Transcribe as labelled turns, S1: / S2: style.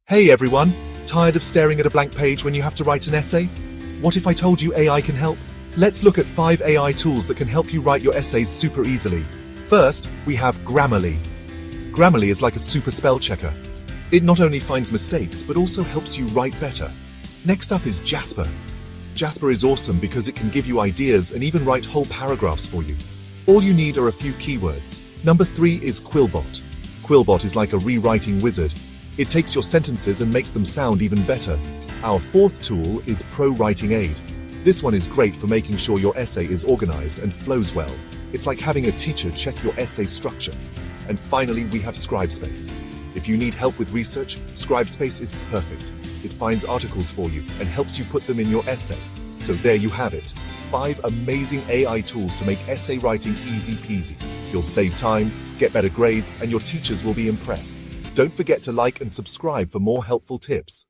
S1: Hey everyone! Tired of staring at a blank page when you have to write an essay? What if I told you AI can help? Let's look at 5 AI tools that can help you write your essays super easily. First, we have Grammarly. Grammarly is like a super spell checker. It not only finds mistakes, but also helps you write better. Next up is Jasper. Jasper is awesome because it can give you ideas and even write whole paragraphs for you. All you need are a few keywords. Number 3 is Quillbot. Quillbot is like a rewriting wizard. It takes your sentences and makes them sound even better. Our 4th tool is Pro Writing Aid. This one is great for making sure your essay is organized and flows well. It's like having a teacher check your essay structure. And finally, we have Scribespace. If you need help with research, Scribespace is perfect. It finds articles for you and helps you put them in your essay. So there you have it. 5 amazing AI tools to make essay writing easy peasy. You'll save time, get better grades, and your teachers will be impressed. Don't forget to like and subscribe for more helpful tips.